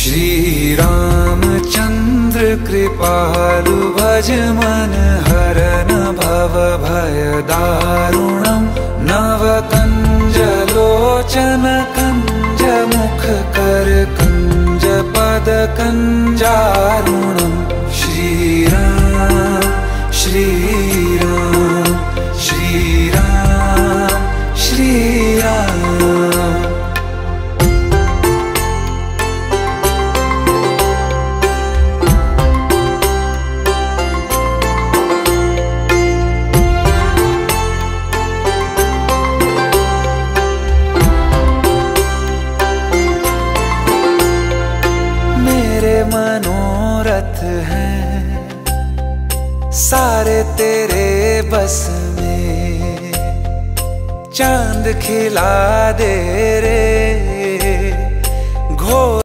श्री रामचंद्र कृपालु भज मन हरन भव भय दारुणम नव कंज लोचन कंज मुख कर कंज पद कंजारुणम श्री राम श्री राम श्री राम श्री राम। मनोरथ हैं सारे तेरे बस में, चांद खिला दे रे घोर